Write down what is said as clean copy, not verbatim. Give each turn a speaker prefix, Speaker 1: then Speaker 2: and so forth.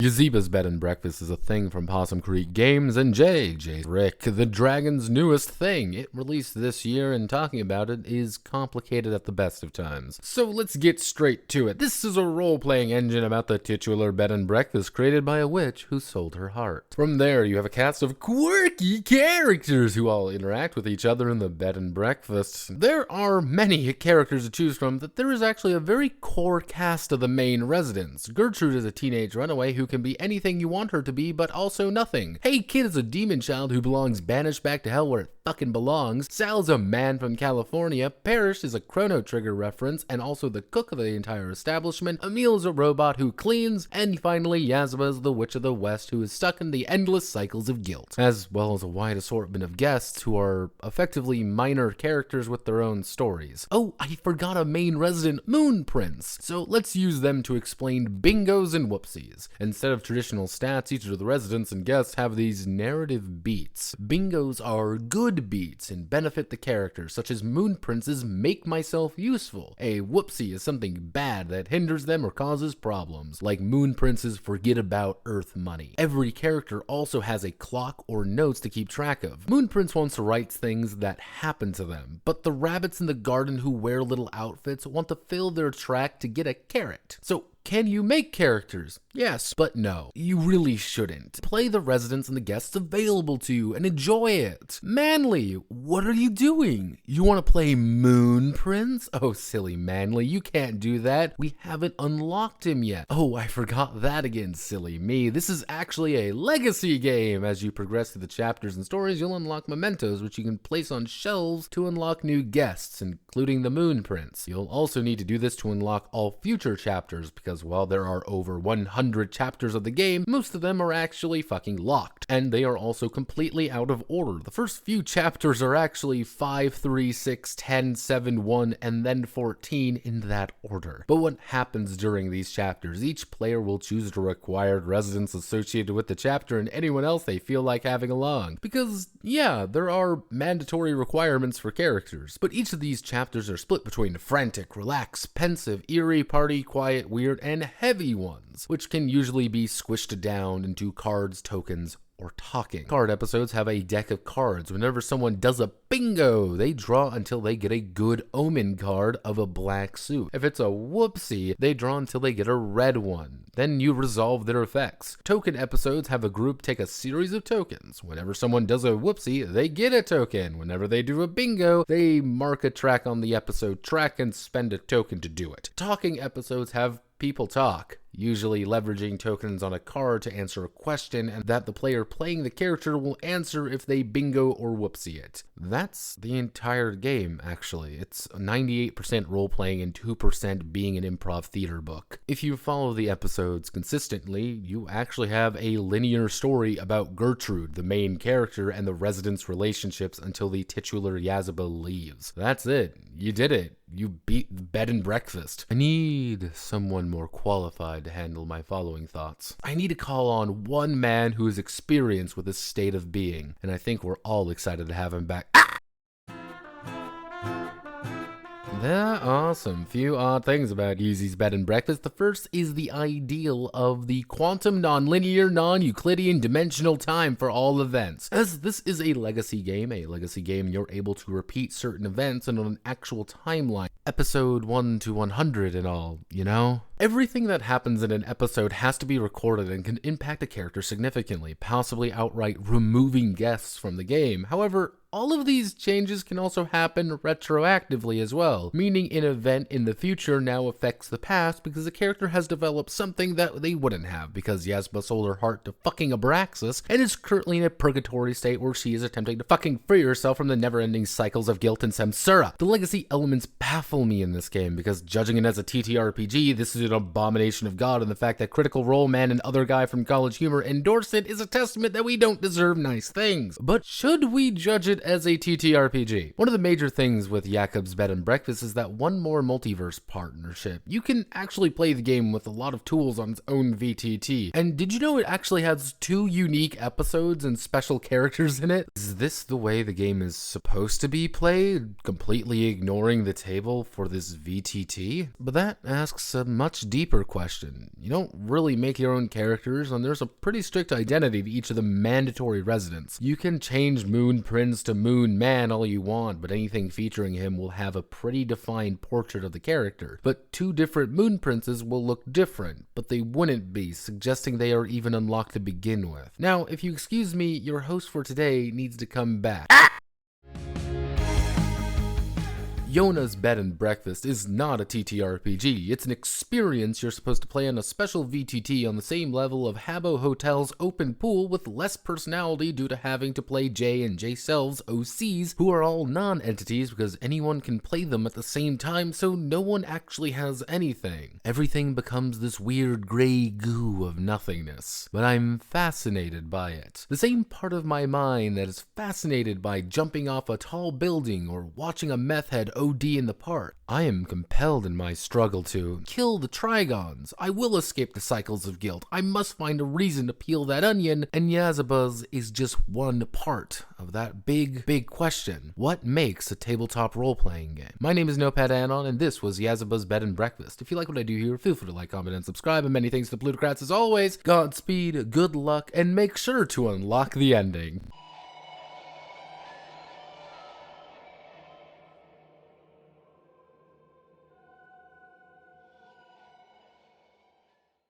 Speaker 1: Yazeba's Bed and Breakfast is a thing from Possum Creek Games and YIIK, the Dragon's newest thing. It released this year, and talking about it is complicated at the best of times. So let's get straight to it. This is a role-playing engine about the titular bed and breakfast created by a witch who sold her heart. From there, you have a cast of quirky characters who all interact with each other in the bed and breakfast. There are many characters to choose from, that there is actually a very core cast of the main residents. Gertrude is a teenage runaway who can be anything you want her to be, but also nothing. Hey Kid is a demon child who belongs banished back to hell where it fucking belongs. Sal's a man from California. Parrish is a Chrono Trigger reference and also the cook of the entire establishment. Emil is a robot who cleans. And finally, Yazeba is the Witch of the West who is stuck in the endless cycles of guilt. As well as a wide assortment of guests who are effectively minor characters with their own stories. Oh, I forgot a main resident, Moon Prince. So let's use them to explain bingos and whoopsies. Instead of traditional stats, each of the residents and guests have these narrative beats. Bingos are good beats and benefit the character, such as Moon Prince's make myself useful. A whoopsie is something bad that hinders them or causes problems, like Moon Prince's forget about Earth money. Every character also has a clock or notes to keep track of. Moon Prince wants to write things that happen to them, but the rabbits in the garden who wear little outfits want to fill their track to get a carrot. So can you make characters? Yes, but no. You really shouldn't. Play the residents and the guests available to you and enjoy it. Manly, what are you doing? You want to play Moon Prince? Oh, silly Manly, you can't do that. We haven't unlocked him yet. Oh, I forgot that again, silly me. This is actually a legacy game. As you progress through the chapters and stories, you'll unlock mementos, which you can place on shelves to unlock new guests, including the Moon Prince. You'll also need to do this to unlock all future chapters, because while there are over 100 chapters of the game, most of them are actually fucking locked, and they are also completely out of order. The first few chapters are actually 5, 3, 6, 10, 7, 1, and then 14 in that order. But what happens during these chapters? Each player will choose the required residents associated with the chapter and anyone else they feel like having along. Because, yeah, there are mandatory requirements for characters, but each of these chapters are split between frantic, relaxed, pensive, eerie, party, quiet, weird, and heavy ones, which can usually be squished down into cards, tokens, or talking. Card episodes have a deck of cards. Whenever someone does a bingo, they draw until they get a good omen card of a black suit. If it's a whoopsie, they draw until they get a red one. Then you resolve their effects. Token episodes have a group take a series of tokens. Whenever someone does a whoopsie, they get a token. Whenever they do a bingo, they mark a track on the episode track and spend a token to do it. Talking episodes have people talk, usually leveraging tokens on a card to answer a question, and that the player playing the character will answer if they bingo or whoopsie it. That's the entire game, actually. It's 98% role-playing and 2% being an improv theater book. If you follow the episodes consistently, you actually have a linear story about Gertrude, the main character, and the residents' relationships until the titular Yazeba leaves. That's it. You did it. You beat Bed and Breakfast. I need someone more qualified to handle my following thoughts. I need to call on one man who is experienced with this state of being, and I think we're all excited to have him back. There are some few odd things about Easy's Bed and Breakfast. The first is the ideal of the quantum non-linear non-Euclidean dimensional time for all events. As this is a legacy game you're able to repeat certain events and on an actual timeline. Episode 1 to 100 and all, you know? Everything that happens in an episode has to be recorded and can impact a character significantly, possibly outright removing guests from the game. However, all of these changes can also happen retroactively as well, meaning an event in the future now affects the past because the character has developed something that they wouldn't have because Yazeba sold her heart to fucking Abraxas and is currently in a purgatory state where she is attempting to fucking free herself from the never-ending cycles of guilt and samsara. The legacy elements baffle me in this game because judging it as a TTRPG, this is an abomination of God, and the fact that Critical Role Man and other guy from College Humor endorse it is a testament that we don't deserve nice things. But should we judge it as a TTRPG. One of the major things with Jakob's Bed and Breakfast is that one more multiverse partnership. You can actually play the game with a lot of tools on its own VTT. And did you know it actually has 2 unique episodes and special characters in it? Is this the way the game is supposed to be played, completely ignoring the table for this VTT? But that asks a much deeper question. You don't really make your own characters, and there's a pretty strict identity to each of the mandatory residents. You can change Moon Prince to Moon Man all you want, but anything featuring him will have a pretty defined portrait of the character. But 2 different Moon Princes will look different, but they wouldn't be, suggesting they are even unlocked to begin with. Now, if you excuse me, your host for today needs to come back. Yona's Bed and Breakfast is not a TTRPG. It's an experience you're supposed to play on a special VTT on the same level of Habbo Hotel's open pool with less personality due to having to play J and J Selves OCs, who are all non-entities because anyone can play them at the same time, so no one actually has anything. Everything becomes this weird gray goo of nothingness, but I'm fascinated by it. The same part of my mind that is fascinated by jumping off a tall building or watching a meth head OD in the park. I am compelled in my struggle to kill the Trigons. I will escape the cycles of guilt. I must find a reason to peel that onion, and Yazeba's is just one part of that big question. What makes a tabletop role-playing game? My name is Notepad, and this was Yazeba's Bed and Breakfast. If you like what I do here, feel free to like, comment, and subscribe, and many thanks to Plutocrats as always. Godspeed, good luck, and make sure to unlock the ending.